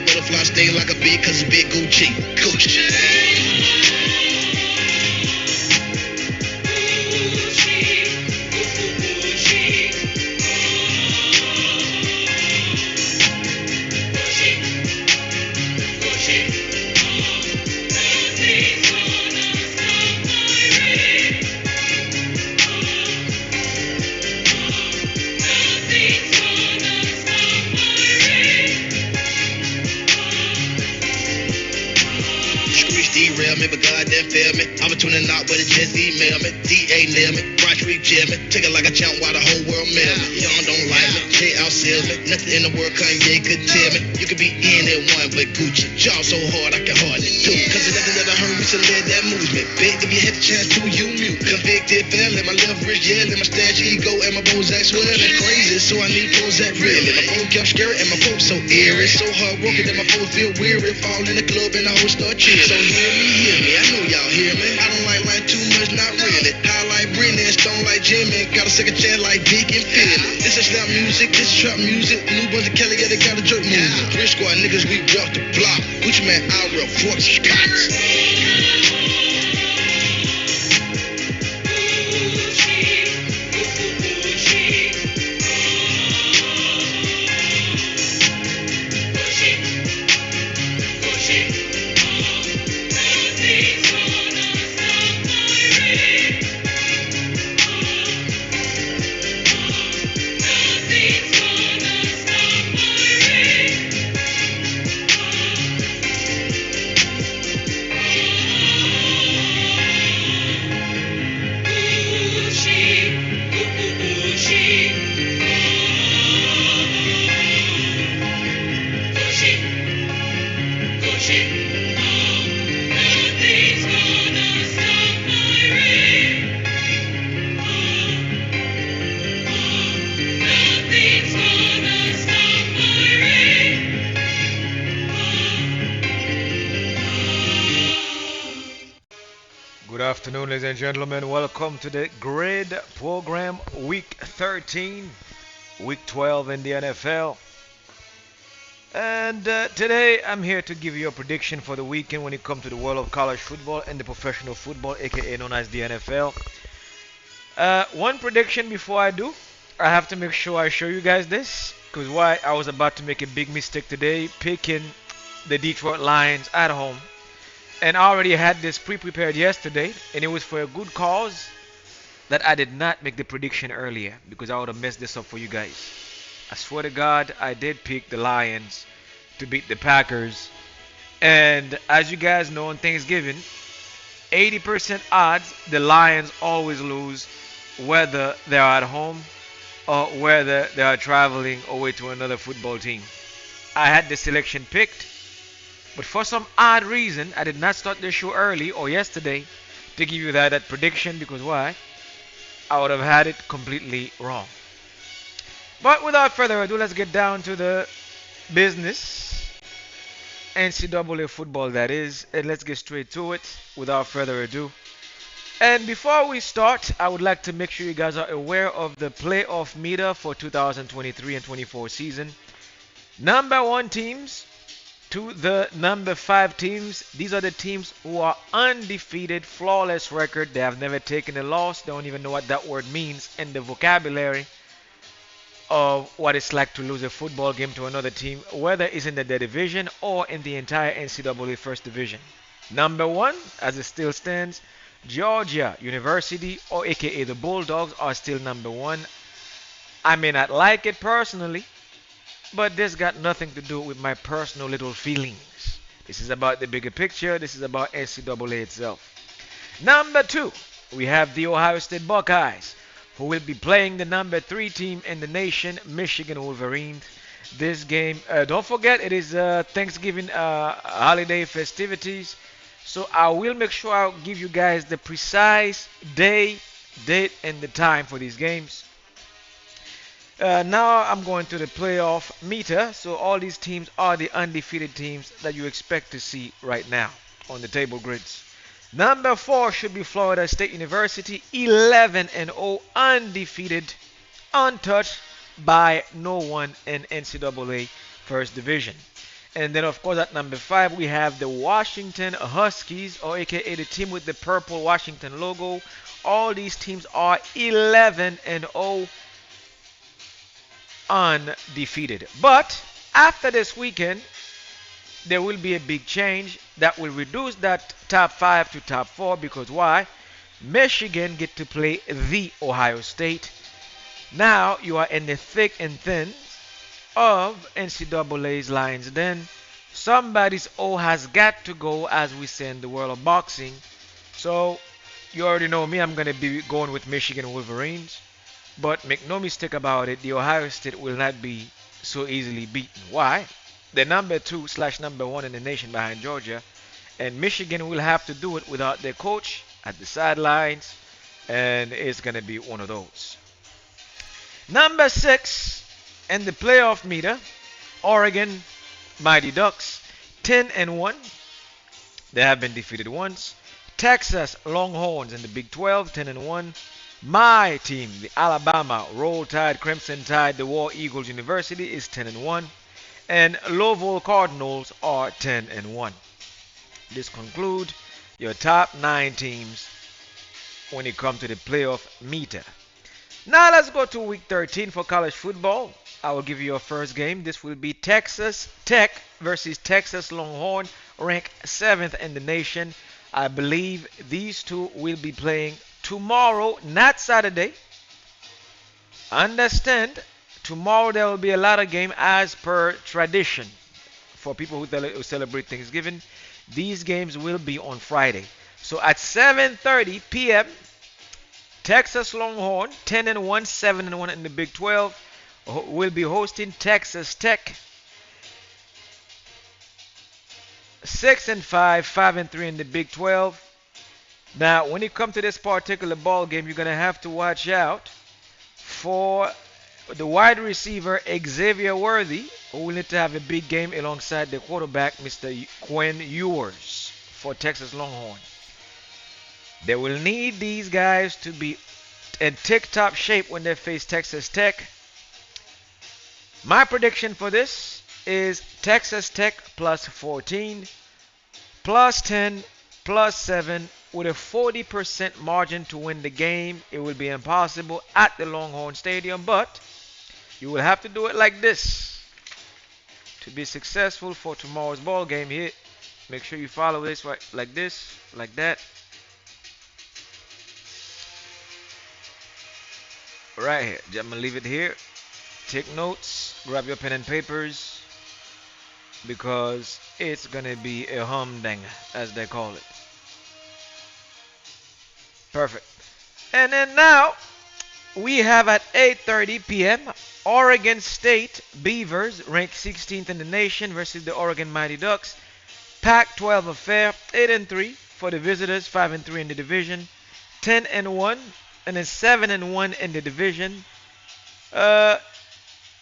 butterfly sting like a bee, cause it's big Gucci. Gucci. Derail me, but God didn't fail me. I'm a tuning out, but it just email me. DA nail me, Broad Street jail me. Take it like a champ while the whole world mail me. Y'all don't like me, Jay outsells me. Nothing in the world Kanye could tell me. You could be in at one, but Gucci. Jaw so hard I can hardly do. Cause the nothing that I heard recently that moves me. Big if you had the chance to, you mute. Convicted felon, my left wrist yelling. My stash ego and my Bozak swelling. Crazy, so I need Prozac really. My phone kept scary and my folks so eerie. So hard working that my folks feel weary. Fall in the club and the whole start cheering. So hear me, I know y'all hear me. I don't like lying too much, not really. High like Britney and stone like Jimmy. Got a second chance like Dick and Philly. This is slap music, this is trap music. New bunch of Kelly, yeah, they got a jerk movement. Three squad niggas, we rock the block. Gucci man, I real fuck spots. Good afternoon, ladies and gentlemen. Welcome to the Grid Program Week 13, Week 12 in the NFL. And today I'm here to give you a prediction for the weekend when it comes to the world of college football and the professional football, aka known as the NFL. One prediction before I do, I have to make sure I show you guys this, because why I was about to make a big mistake today picking the Detroit Lions at home. And I already had this pre-prepared yesterday, and it was for a good cause that I did not make the prediction earlier because I would have messed this up for you guys. I swear to God, I did pick the Lions to beat the Packers. And as you guys know, on Thanksgiving, 80% odds the Lions always lose, whether they're at home or whether they are traveling away to another football team. I had the selection picked. But for some odd reason, I did not start the show early or yesterday to give you that prediction because why? I would have had it completely wrong. But without further ado, let's get down to the business. NCAA football, that is. And let's get straight to it without further ado. And before we start, I would like to make sure you guys are aware of the playoff meter for 2023 and 24 season. Number 1 teams to the number 5 teams. These are the teams who are undefeated, flawless record. They have never taken a loss. They don't even know what that word means in the vocabulary of what it's like to lose a football game to another team, whether it's in the division or in the entire NCAA first division. Number 1, as it still stands, Georgia University, or aka the Bulldogs, are still number 1. I may not like it personally, but this got nothing to do with my personal little feelings. This is about the bigger picture. This is about NCAA itself. Number 2, we have the Ohio State Buckeyes, who will be playing the number 3 team in the nation, Michigan Wolverines. This game, don't forget, it is Thanksgiving holiday festivities. So I will make sure I'll give you guys the precise day, date, and the time for these games. Now I'm going to the playoff meter. So all these teams are the undefeated teams that you expect to see right now on the table grids. Number 4 should be Florida State University, 11-0, undefeated, untouched by no one in NCAA First Division. And then, of course, at number 5, we have the Washington Huskies, or aka the team with the purple Washington logo. All these teams are 11 and 0 undefeated. But after this weekend, there will be a big change that will reduce that top 5 to top 4 because why? Michigan get to play the Ohio State. Now you are in the thick and thin of NCAA's lines. Then somebody's O has got to go, as we say in the world of boxing. So you already know me, I'm going to be going with Michigan Wolverines. But make no mistake about it, the Ohio State will not be so easily beaten. Why? They're number 2 slash number 1 in the nation behind Georgia. And Michigan will have to do it without their coach at the sidelines. And it's going to be one of those. Number 6 in the playoff meter, Oregon Mighty Ducks, 10 and 1. They have been defeated once. Texas Longhorns in the Big 12, 10 and 1. My team, the Alabama Roll Tide Crimson Tide, the War Eagles University, is 10 and 1. And Louisville Cardinals are 10 and 1. This concludes your top 9 teams when it comes to the playoff meter. Now let's go to week 13 for college football. I will give you your first game. This will be Texas Tech versus Texas Longhorn, ranked 7th in the nation. I believe these two will be playing tomorrow, not Saturday. Understand, tomorrow there will be a lot of game as per tradition. For people who celebrate Thanksgiving, these games will be on Friday. So at 7:30 p.m., Texas Longhorn, 10 and 1, 7 and 1 in the Big 12, will be hosting Texas Tech, 6 and 5, 5 and 3 in the Big 12. Now, when you come to this particular ball game, you're gonna have to watch out for the wide receiver Xavier Worthy, who will need to have a big game alongside the quarterback Mr. Quinn Ewers for Texas Longhorn. They will need these guys to be in tip-top shape when they face Texas Tech. My prediction for this is Texas Tech plus 14, plus 10, plus 7, with a 40% margin to win the game. It will be impossible at the Longhorn Stadium, but you will have to do it like this to be successful for tomorrow's ball game here. Make sure you follow this right like this, like that. Right here. I'm gonna leave it here. Take notes, grab your pen and papers, because it's gonna be a humdinger, as they call it. Perfect. And then now we have at 8:30 p.m. Oregon State Beavers, ranked 16th in the nation, versus the Oregon Mighty Ducks. Pac-12 affair, 8 and 3 for the visitors, 5 and 3 in the division, 10 and 1, and then 7 and 1 in the division.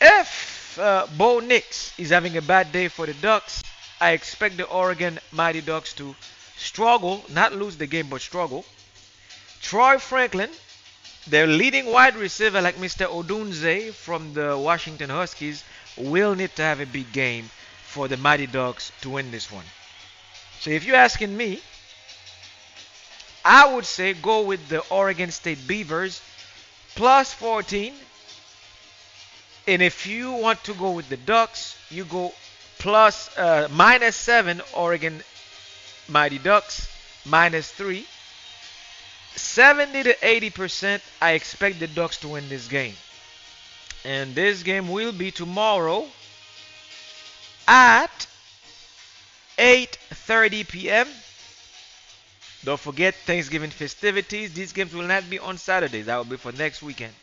If Bo Nix is having a bad day for the Ducks, I expect the Oregon Mighty Ducks to struggle, not lose the game, but struggle. Troy Franklin, their leading wide receiver like Mr. Odunze from the Washington Huskies, will need to have a big game for the Mighty Ducks to win this one. So if you're asking me, I would say go with the Oregon State Beavers plus 14. And if you want to go with the Ducks, you go plus minus 7 Oregon Mighty Ducks, minus 3. 70 to 80%, I expect the Ducks to win this game. And this game will be tomorrow at 8:30 p.m. Don't forget Thanksgiving festivities. These games will not be on Saturdays. That will be for next weekend.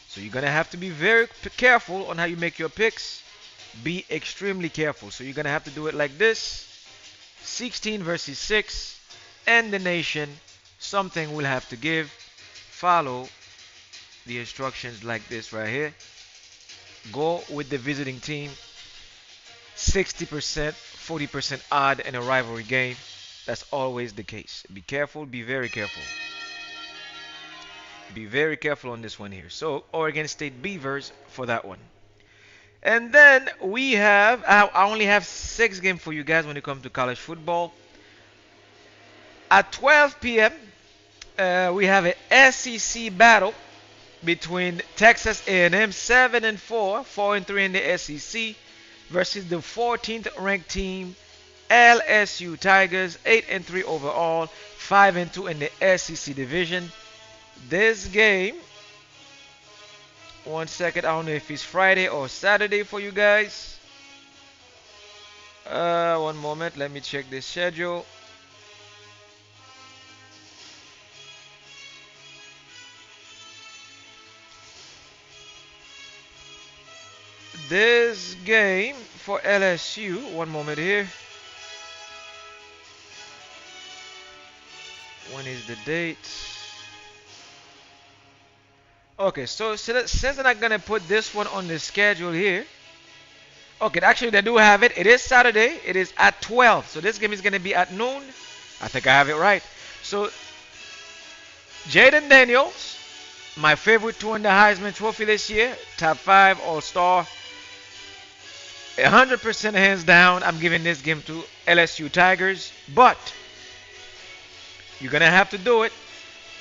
So you're going to have to be very careful on how you make your picks. Be extremely careful. So you're going to have to do it like this. 16 versus 6. And the nation, something will have to give. Follow the instructions like this right here. Go with the visiting team. 60%, 40% odd in a rivalry game. That's always the case. Be careful. Be very careful. Be very careful on this one here. So, Oregon State Beavers for that one. And then we have, I only have 6 games for you guys when it comes to college football. At 12 p.m., we have an SEC battle between Texas A&M 7-4, 4-3 in the SEC, versus the 14th ranked team LSU Tigers, 8-3 overall, 5-2 in the SEC division. This game, one second, I don't know if it's Friday or Saturday for you guys. One moment, let me check the schedule. This game for LSU, one moment here. When is the date? Okay, so since I'm not gonna put this one on the schedule here. Okay, actually they do have it. It is Saturday. It is at 12. So this game is gonna be at noon. I think I have it right. So Jaden Daniels, my favorite to win the Heisman Trophy this year, top 5 All-Star. 100% hands down, I'm giving this game to LSU Tigers, but you're gonna have to do it.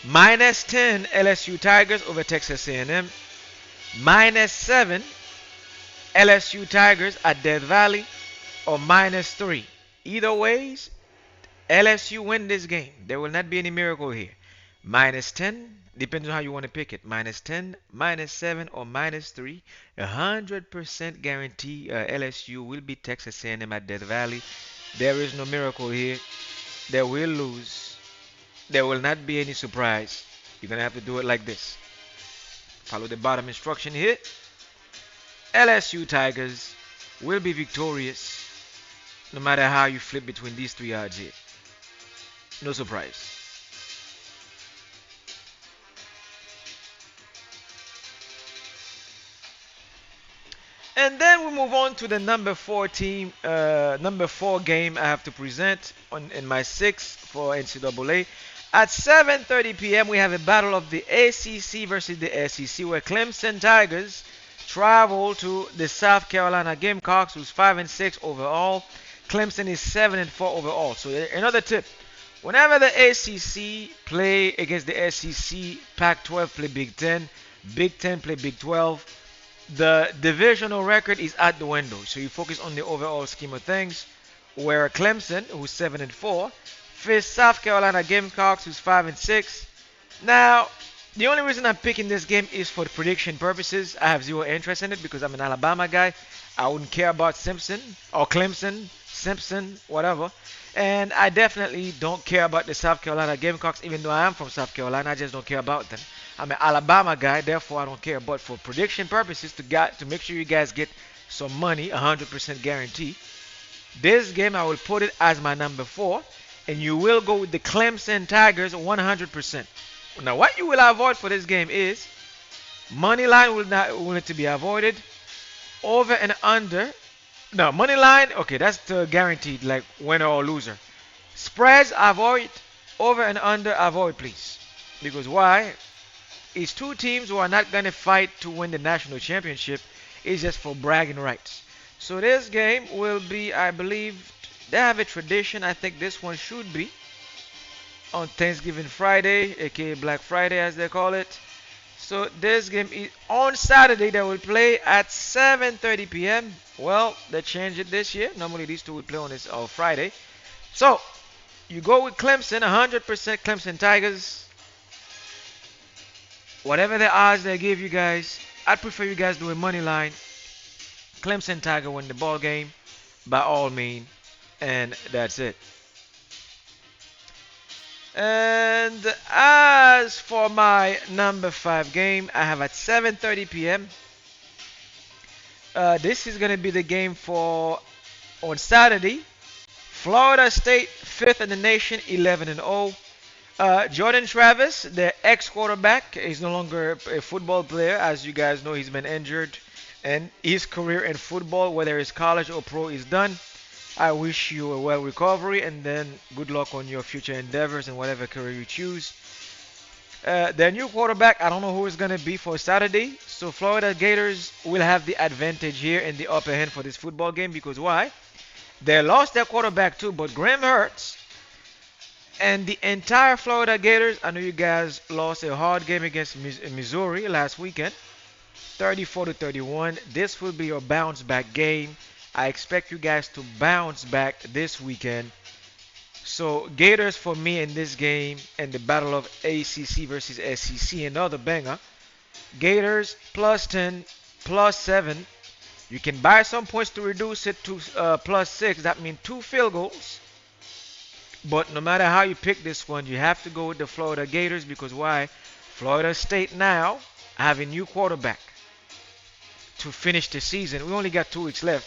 -10 LSU Tigers over Texas A&M. -7 LSU Tigers at Death Valley, or -3. Either ways, LSU win this game. There will not be any miracle here. -10, depends on how you want to pick it. -10, -7, or -3. 100% guarantee LSU will beat Texas A&M at Death Valley. There is no miracle here. They will lose. There will not be any surprise. You're gonna have to do it like this. Follow the bottom instruction here. LSU Tigers will be victorious no matter how you flip between these 3 odds here. No surprise. And then we move on to the number 4 team, number 4 game I have to present in my 6 for NCAA. At 7:30 p.m. we have a battle of the ACC versus the SEC, where Clemson Tigers travel to the South Carolina Gamecocks, who's 5-6 overall. Clemson is 7-4 overall. So another tip: whenever the ACC play against the SEC, Pac-12 play Big Ten, Big Ten play Big 12. The divisional record is out the window, so you focus on the overall scheme of things. Where Clemson, who's 7-4, face South Carolina Gamecocks, who's 5-6. Now, the only reason I'm picking this game is for the prediction purposes. I have zero interest in it because I'm an Alabama guy. I wouldn't care about Simpson or Clemson, Simpson, whatever. And I definitely don't care about the South Carolina Gamecocks, even though I am from South Carolina. I just don't care about them. I'm an Alabama guy, therefore I don't care. But for prediction purposes, to make sure you guys get some money, 100% guarantee, this game I will put it as my number 4, and you will go with the Clemson Tigers 100%. Now, what you will avoid for this game is money line will need to be avoided. Over and under. No, money line. Okay, that's the guaranteed, like winner or loser. Spreads avoid. Over and under avoid, please. Because why? It's 2 teams who are not going to fight to win the national championship. It's just for bragging rights. So this game will be, I believe, they have a tradition. I think this one should be on Thanksgiving Friday, aka Black Friday as they call it. So this game is on Saturday. They will play at 7:30 p.m. Well, they changed it this year. Normally these two will play on Friday. So you go with Clemson, 100% Clemson Tigers. Whatever the odds they give you guys, I'd prefer you guys do a money line. Clemson Tiger win the ball game by all means, and that's it. And as for my number 5 game, I have at 7:30 p.m. This is gonna be the game for on Saturday. Florida State, 5th in the nation, 11-0. Jordan Travis, the ex-quarterback, is no longer a football player. As you guys know, he's been injured, and his career in football, whether it's college or pro, is done. I wish you a well recovery, and then good luck on your future endeavors and whatever career you choose. Their new quarterback, I don't know who it's going to be for Saturday. So Florida Gators will have the advantage here in the upper hand for this football game because why? They lost their quarterback too, but Graham Hurts and the entire Florida Gators, I know you guys lost a hard game against Missouri last weekend, 34 to 31. This will be your bounce back game. I expect you guys to bounce back this weekend. So Gators for me in this game and the battle of ACC versus SEC, another banger. Gators plus 10, plus 7. You can buy some points to reduce it to plus 6. That means 2 field goals. But no matter how you pick this one, you have to go with the Florida Gators because why? Florida State now have a new quarterback to finish the season. We only got 2 weeks left.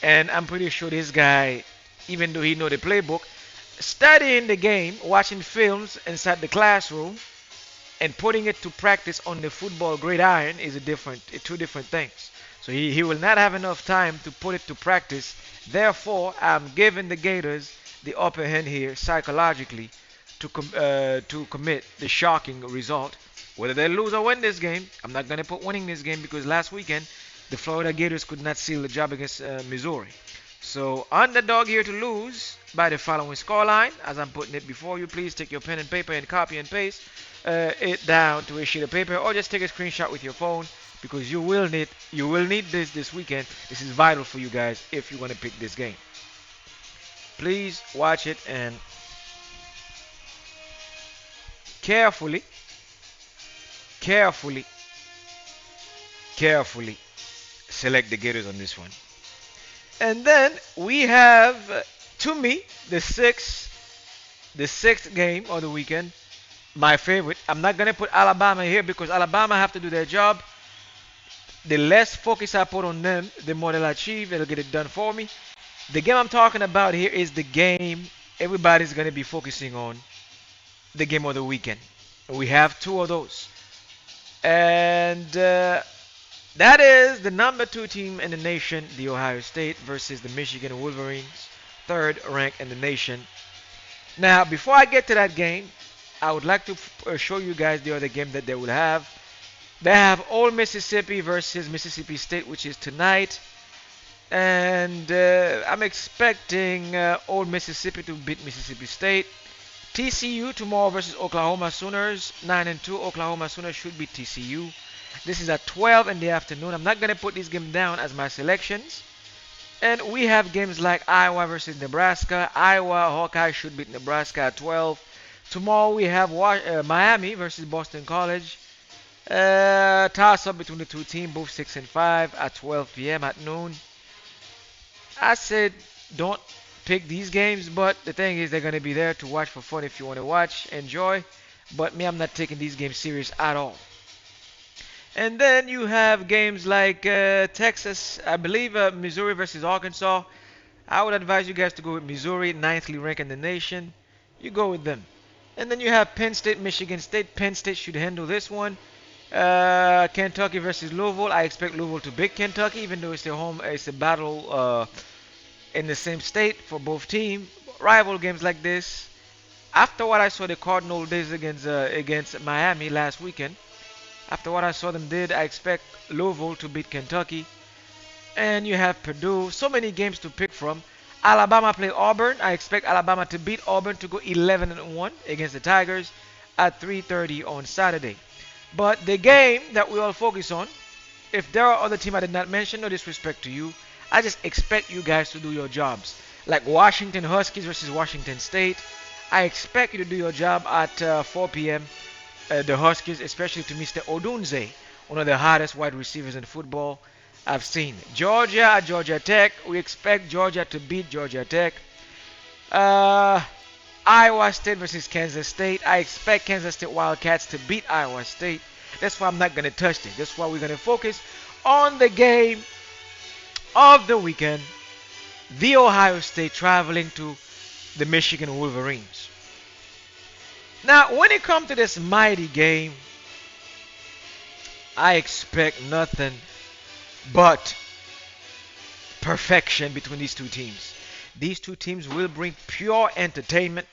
And I'm pretty sure this guy, even though he know the playbook, studying the game, watching films inside the classroom, and putting it to practice on the football gridiron is two different things. So he will not have enough time to put it to practice. Therefore, I'm giving the Gators the upper hand here psychologically to commit the shocking result. Whether they lose or win this game, I'm not going to put winning this game because last weekend the Florida Gators could not seal the job against Missouri. So underdog here to lose by the following scoreline. As I'm putting it before you, please take your pen and paper and copy and paste it down to a sheet of paper, or just take a screenshot with your phone because you will need this weekend. This is vital for you guys if you want to pick this game. Please watch it and carefully, carefully, carefully select the Gators on this one. And then we have, to me, the sixth game of the weekend. My favorite. I'm not gonna put Alabama here because Alabama have to do their job. The less focus I put on them, the more they'll achieve. They'll get it done for me. The game I'm talking about here is the game everybody's gonna be focusing on. The game of the weekend. We have 2 of those, and that is the number 2 team in the nation, the Ohio State, versus the Michigan Wolverines, 3rd ranked in the nation. Now, before I get to that game, I would like to show you guys the other game that they will have. They have Old Mississippi versus Mississippi State, which is tonight. And I'm expecting Old Mississippi to beat Mississippi State. TCU tomorrow versus Oklahoma Sooners. 9-2 Oklahoma Sooners should beat TCU. This is at 12 in the afternoon. I'm not going to put this game down as my selections. And we have games like Iowa versus Nebraska. Iowa Hawkeyes should beat Nebraska at 12. Tomorrow we have Miami versus Boston College. Toss up between the 2 teams, both 6 and 5 at 12 p.m. at noon. I said don't pick these games, but the thing is they're going to be there to watch for fun if you want to watch, enjoy. But me, I'm not taking these games serious at all. And then you have games like Texas, I believe Missouri versus Arkansas. I would advise you guys to go with Missouri, 9th ranked in the nation. You go with them. And then you have Penn State, Michigan State. Penn State should handle this one. Kentucky versus Louisville. I expect Louisville to beat Kentucky, even though it's their home. It's a battle in the same state for both teams. Rival games like this. After what I saw the Cardinals did against Miami last weekend, after what I saw them did, I expect Louisville to beat Kentucky. And you have Purdue. So many games to pick from. Alabama play Auburn. I expect Alabama to beat Auburn to go 11-1 against the Tigers at 3:30 on Saturday. But the game that we all focus on, if there are other teams I did not mention, no disrespect to you, I just expect you guys to do your jobs. Like Washington Huskies versus Washington State, I expect you to do your job at 4 p.m. The Huskies, especially to Mr. Odunze, one of the hottest wide receivers in football I've seen. Georgia at Georgia Tech, we expect Georgia to beat Georgia Tech. Iowa State versus Kansas State. I expect Kansas State Wildcats to beat Iowa State. That's why I'm not going to touch it. That's why we're going to focus on the game of the weekend. The Ohio State traveling to the Michigan Wolverines. Now, when it comes to this mighty game, I expect nothing but perfection between these 2 teams. These 2 teams will bring pure entertainment.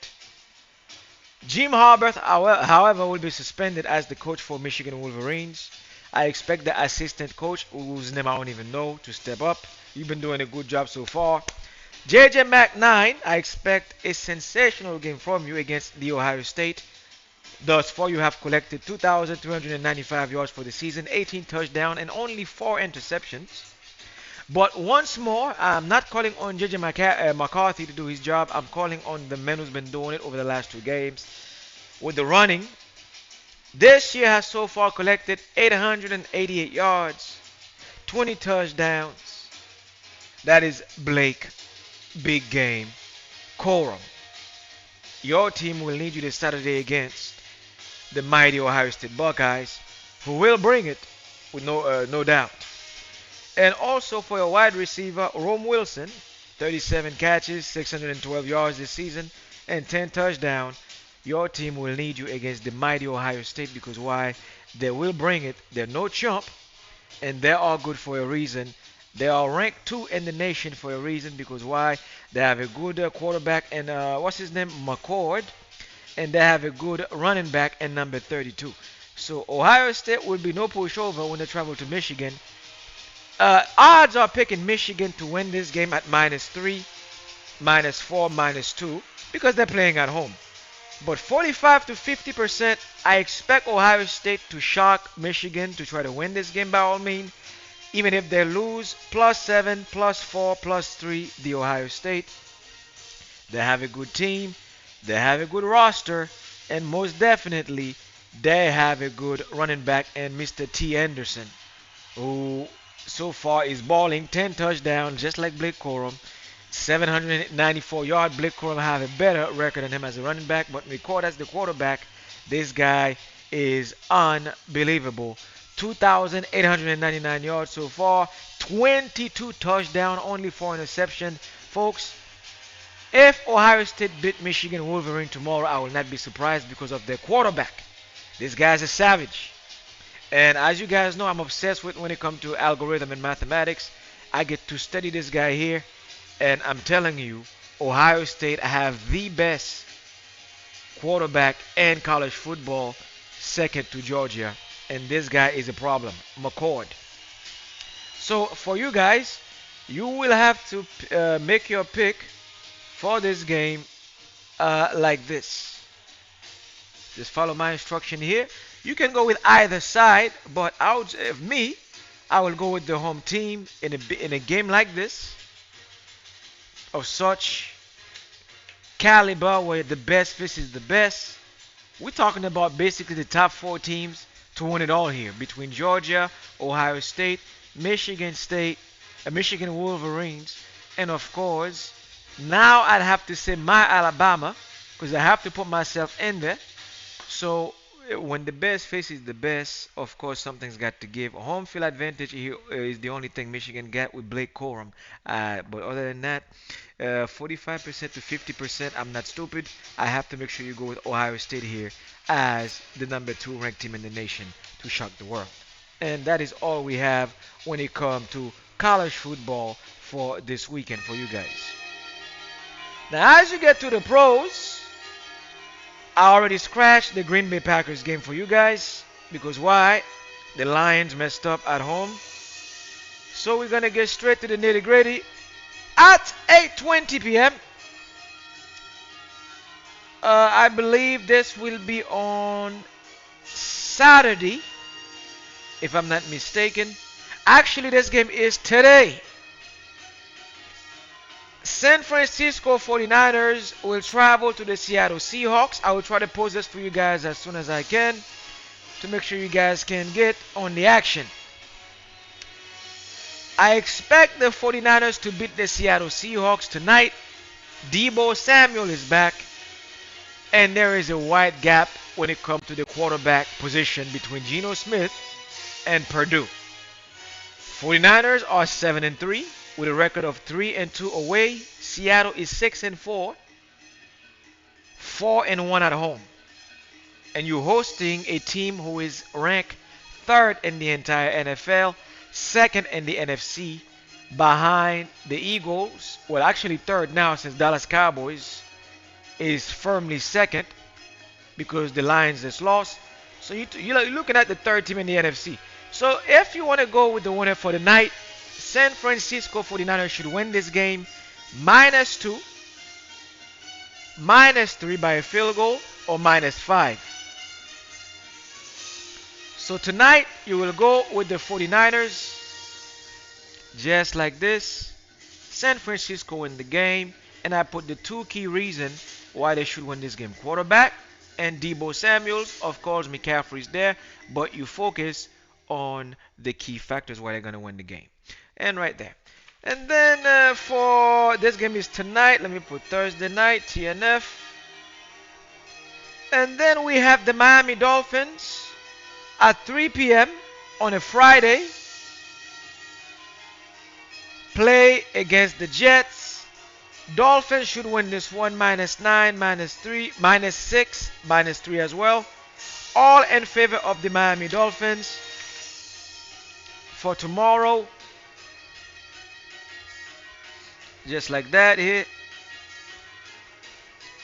Jim Harbaugh, however, will be suspended as the coach for Michigan Wolverines. I expect the assistant coach, whose name I don't even know, to step up. You've been doing a good job so far. JJ McNine, I expect a sensational game from you against the Ohio State. Thus far, you have collected 2,395 yards for the season, 18 touchdowns, and only 4 interceptions. But once more, I'm not calling on JJ McCarthy to do his job. I'm calling on the man who's been doing it over the last 2 games. With the running, this year has so far collected 888 yards, 20 touchdowns. That is Blake, big game, Corum. Your team will need you this Saturday against the mighty Ohio State Buckeyes, who will bring it with no doubt. And also for your wide receiver, Rome Wilson, 37 catches, 612 yards this season, and 10 touchdowns. Your team will need you against the mighty Ohio State because why? They will bring it. They're no chump, and they are good for a reason. They are ranked 2 in the nation for a reason because why? They have a good quarterback and what's his name? McCord, and they have a good running back and number 32. So Ohio State will be no pushover when they travel to Michigan. Odds are picking Michigan to win this game at -3, -4, -2 because they're playing at home. But 45 to 50%, I expect Ohio State to shock Michigan to try to win this game by all means. Even if they lose, +7, +4, +3, the Ohio State. They have a good team, they have a good roster, and most definitely, they have a good running back and Mr. T. Anderson, who so far is balling 10 touchdowns, just like Blake Corum. 794 yards. Blake Corum have a better record than him as a running back, but record as the quarterback, this guy is unbelievable. 2,899 yards so far, 22 touchdowns, only 4 interceptions. Folks, if Ohio State beat Michigan Wolverine tomorrow, I will not be surprised because of their quarterback. This guy's a savage. And as you guys know, I'm obsessed with when it comes to algorithm and mathematics. I get to study this guy here. And I'm telling you, Ohio State have the best quarterback in college football, second to Georgia. And this guy is a problem, McCord. So for you guys, you will have to make your pick for this game like this. Just follow my instruction here. You can go with either side, but I will go with the home team in a game like this of such caliber where the best faces the best. We're talking about basically the top 4 teams to win it all here between Georgia, Ohio State, Michigan Wolverines, and of course, now I'd have to say my Alabama because I have to put myself in there. So when the best faces the best, of course something's got to give. Home field advantage here is the only thing Michigan got with Blake Corum. But other than that, 45% to 50%, I'm not stupid. I have to make sure you go with Ohio State here as the number 2 ranked team in the nation to shock the world. And that is all we have when it comes to college football for this weekend for you guys. Now, as you get to the pros, I already scratched the Green Bay Packers game for you guys because why? The Lions messed up at home. So we're going to get straight to the nitty gritty at 8:20 p.m. I believe this will be on Saturday, if I'm not mistaken. Actually, this game is today. San Francisco 49ers will travel to the Seattle Seahawks. I will try to post this for you guys as soon as I can to make sure you guys can get on the action. I expect the 49ers to beat the Seattle Seahawks tonight. Deebo Samuel is back. And there is a wide gap when it comes to the quarterback position between Geno Smith and Purdue. 49ers are 7-3 with a record of 3-2 away. Seattle is 6-4, 4-1 at home. And you're hosting a team who is ranked 3rd in the entire NFL, 2nd in the NFC, behind the Eagles. Well, actually 3rd now since Dallas Cowboys is firmly 2nd. because the Lions just lost. So you're looking at the third team in the NFC. So if you want to go with the winner for the night, San Francisco 49ers should win this game -2, -3 by a field goal, or -5. So tonight you will go with the 49ers just like this. San Francisco win the game, and I put the two key reasons why they should win this game: quarterback and Debo Samuels. Of course, McCaffrey's there, but you focus on the key factors why they're gonna win the game. And right there. And then for this game is tonight. Let me put Thursday night TNF. And then we have the Miami Dolphins at 3 p.m. on a Friday. Play against the Jets. Dolphins should win this one -9, -3, -6, -3 as well. All in favor of the Miami Dolphins. For tomorrow, just like that here,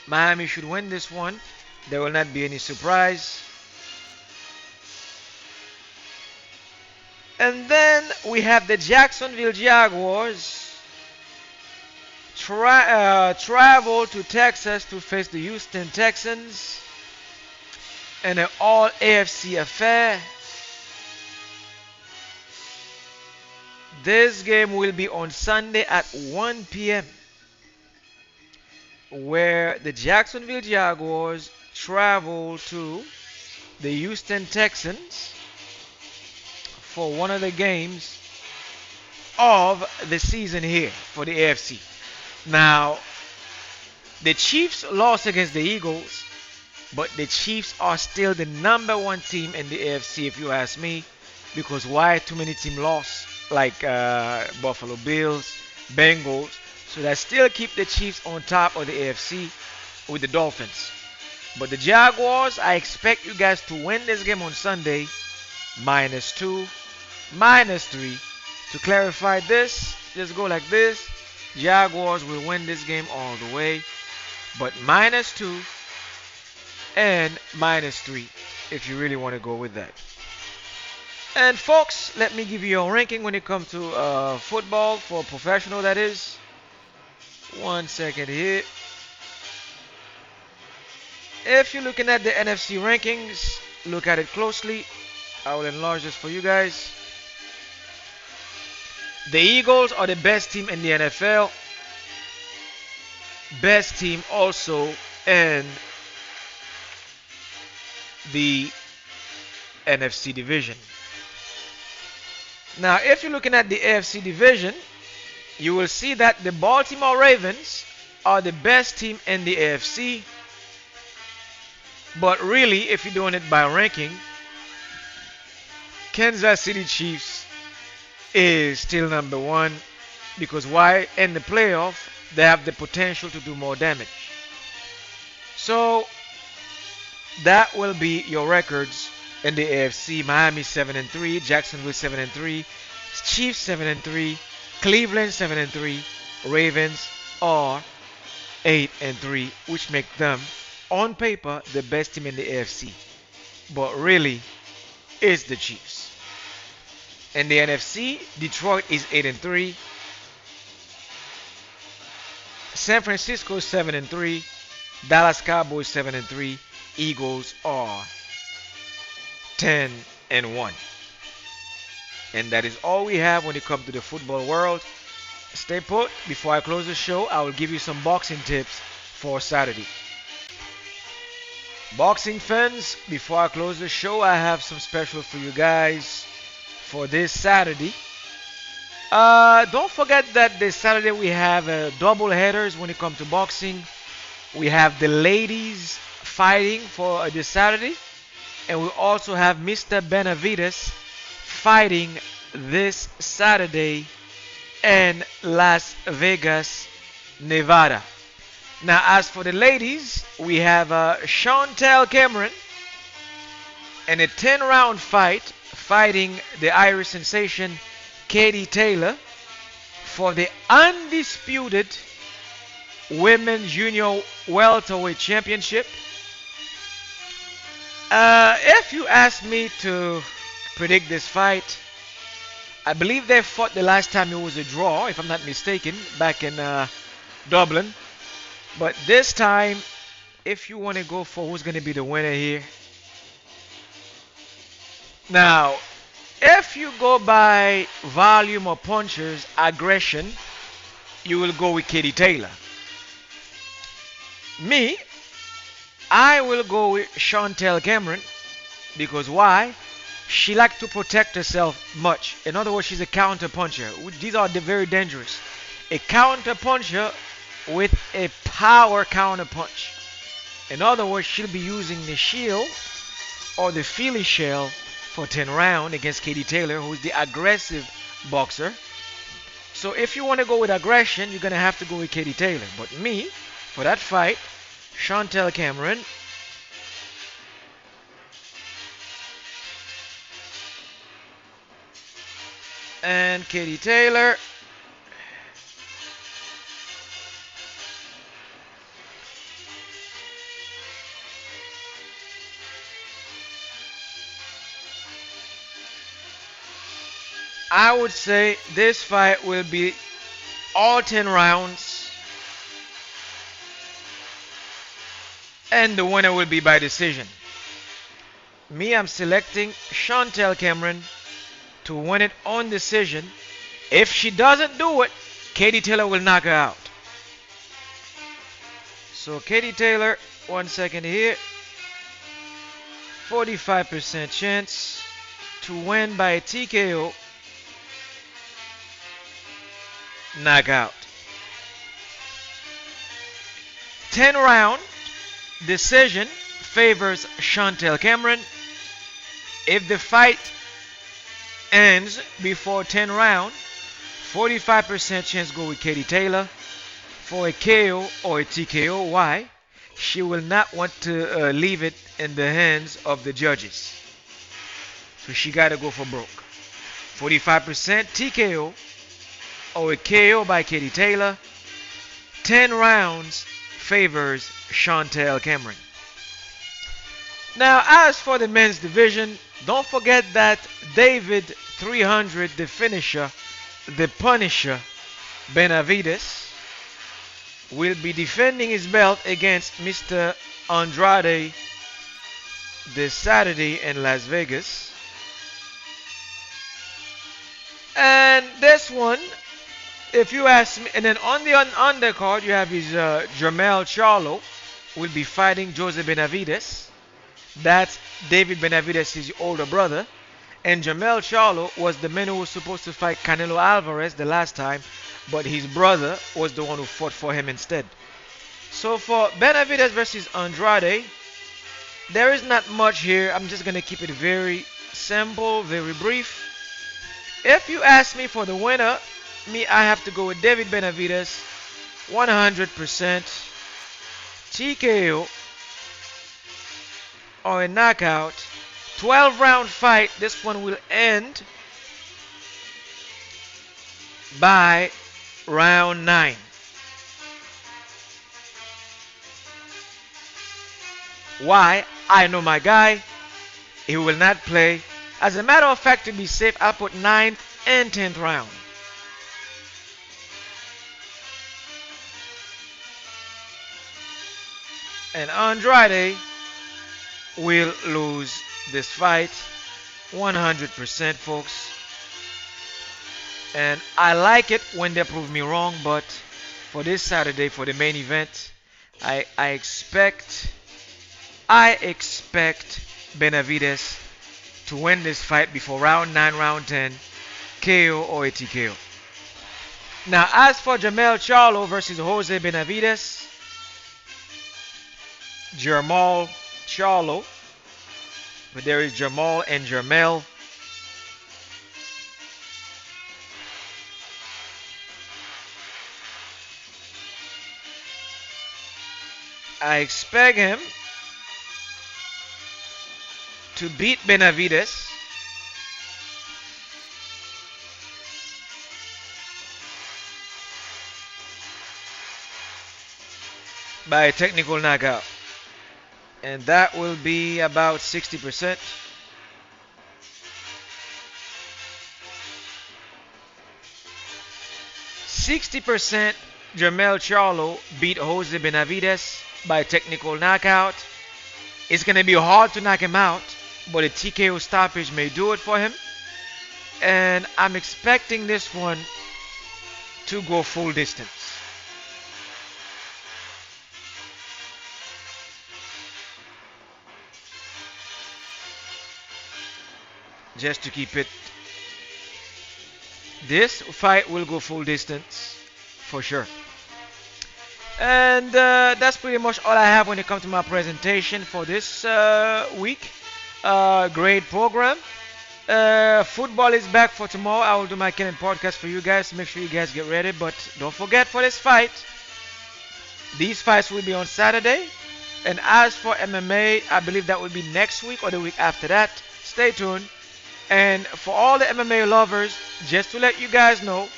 Miami should win this one. There will not be any surprise. And then we have the Jacksonville Jaguars travel to Texas to face the Houston Texans in an all AFC affair. This game will be on Sunday at 1 p.m. where the Jacksonville Jaguars travel to the Houston Texans for one of the games of the season here for the AFC. Now, the Chiefs lost against the Eagles, but the Chiefs are still the #1 team in the AFC if you ask me, because why too many teams lost, like Buffalo Bills, Bengals, so that still keep the Chiefs on top of the AFC with the Dolphins. But the Jaguars, I expect you guys to win this game on Sunday, -2, -3. To clarify this, just go like this. Jaguars will win this game all the way, but -2 and -3 if you really want to go with that. And folks, let me give you a ranking when it comes to football for professional, that is. 1 second here. If you're looking at the NFC rankings, look at it closely. I will enlarge this for you guys. The Eagles are the best team in the NFL. Best team also in the NFC division. Now, if you're looking at the AFC division, you will see that the Baltimore Ravens are the best team in the AFC. But really, if you're doing it by ranking, Kansas City Chiefs is still #1, because why? In the playoff, they have the potential to do more damage. So that will be your records in the AFC. Miami 7-3, Jacksonville 7-3, Chiefs 7-3, Cleveland 7-3, Ravens are 8-3, which make them on paper the best team in the AFC. But really, it's the Chiefs. In the NFC, Detroit is 8-3. San Francisco 7-3. Dallas Cowboys 7-3. Eagles are 10-1. And that is all we have when it comes to the football world. Stay put. Before I close the show, I will give you some boxing tips for Saturday. Boxing fans, before I close the show, I have some special for you guys for this Saturday. Don't forget that this Saturday we have double headers when it comes to boxing. We have the ladies fighting for this Saturday, and we also have Mr. Benavides fighting this Saturday in Las Vegas, Nevada. Now, as for the ladies, we have Chantel Cameron in a 10-round fight fighting the Irish sensation Katie Taylor for the undisputed Women's Junior Welterweight Championship. If you ask me to predict this fight, I believe they fought the last time it was a draw, if I'm not mistaken, back in Dublin. But this time, if you want to go for who's going to be the winner here, now, if you go by volume of punches, aggression, you will go with Katie Taylor. Me, I will go with Chantel Cameron because why? She likes to protect herself much. In other words, she's a counter puncher. These are very dangerous. A counter puncher with a power counter punch. In other words, she'll be using the shield or the Philly shell for 10 rounds against Katie Taylor, who's the aggressive boxer. So if you want to go with aggression, you're going to have to go with Katie Taylor. But me, for that fight, Chantel Cameron. And Katie Taylor. I would say this fight will be all 10 rounds. And the winner will be by decision. Me, I'm selecting Chantel Cameron to win it on decision. If she doesn't do it, Katie Taylor will knock her out. So Katie Taylor, 1 second here. 45% chance to win by TKO. Knockout. 10 round decision favors Chantel Cameron. If the fight ends before 10 round, 45% chance go with Katie Taylor for a KO or a TKO. Why? She will not want to leave it in the hands of the judges. So she got to go for broke. 45% TKO or a KO by Katie Taylor. 10 rounds favors Chantel Cameron. Now, as for the men's division, don't forget that David 300, the finisher, the Punisher, Benavides, will be defending his belt against Mr. Andrade this Saturday in Las Vegas. And this one, if you ask me, and then on the undercard, you have his Jermell Charlo will be fighting Jose Benavides. That's David Benavides' older brother. And Jermell Charlo was the man who was supposed to fight Canelo Alvarez the last time, but his brother was the one who fought for him instead. So for Benavides versus Andrade, there is not much here. I'm just going to keep it very simple, very brief. If you ask me for the winner, I have to go with David Benavides, 100% TKO or a knockout. 12 round fight. This one will end by round 9. Why? I know my guy. He will not play. As a matter of fact, to be safe, I'll put 9th and 10th round. And Andrade will lose this fight 100%, folks. And I like it when they prove me wrong, but for this Saturday, for the main event, I expect Benavides to win this fight before round 9, round 10, KO or a TKO. Now, as for Jermell Charlo versus Jose Benavides, Jermall Charlo, but there is Jermall and Jermell. I expect him to beat Benavides by a technical knockout. and that will be about 60%. 60% Jermel Charlo beat Jose Benavides by technical knockout. It's going to be hard to knock him out, but a TKO stoppage may do it for him. And I'm expecting this one to go full distance. Just to keep it, this fight will go full distance for sure. And that's pretty much all I have when it comes to my presentation for this week. Great program. Football is back for tomorrow. I will do my Kenneth podcast for you guys. Make sure you guys get ready. But don't forget for this fight, these fights will be on Saturday. And as for MMA, I believe that will be next week or the week after that. Stay tuned. And for all the MMA lovers, just to let you guys know,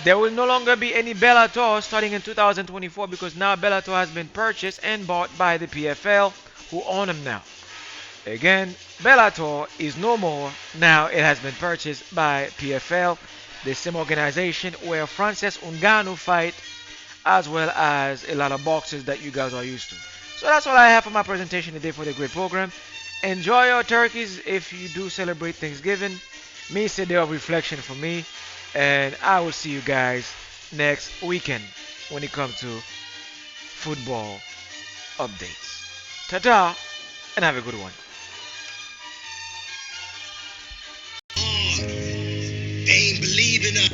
there will no longer be any Bellator starting in 2024 because now Bellator has been purchased and bought by the PFL, who own them now. Again, Bellator is no more. Now it has been purchased by PFL, the same organization where Frances Ngannou fight, as well as a lot of boxers that you guys are used to. So that's all I have for my presentation today for the great program. Enjoy your turkeys if you do celebrate Thanksgiving. Me, it's a day of reflection for me. And I will see you guys next weekend when it comes to football updates. Ta-ta, and have a good one. They ain't believing us.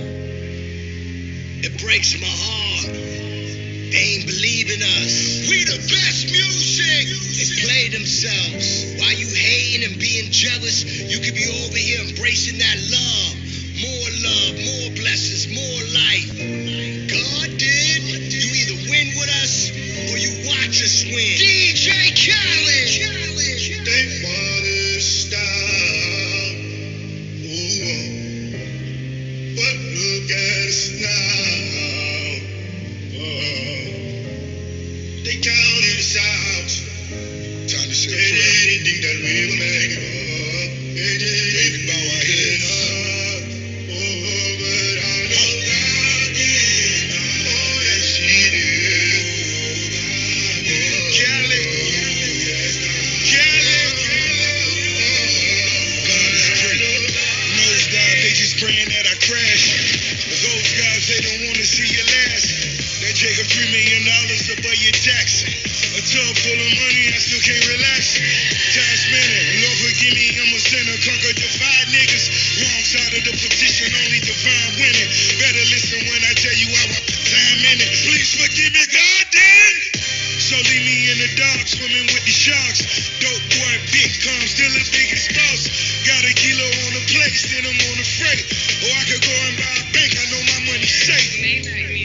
It breaks my heart. They ain't believing us. We the best music. They play themselves. While you hating and being jealous, you could be over here embracing that love. More blessings, more life. God did. You either win with us or you watch us win. DJ Khaled. They want to stop. Ooh. But look at us now. They counted us out. Time to say they didn't think that we would make it up. They didn't bow our heads up. Praying that I crash. But those guys, they don't want to see you last. They take a $3 million above your tax. A tub full of money, I still can't relax. Time spinning, Lord forgive me, I'm a sinner. Conquer defied niggas. Wrong side of the petition, only divine winning. Better listen when I tell you how I put time in it. Please forgive me, God did. So leave me in the dark, swimming with the sharks. Dope boy, big calm, still as big as boss. Got a kilo on the plate, still I'm on the freight. Or I could go and buy a bank, I know my money's safe.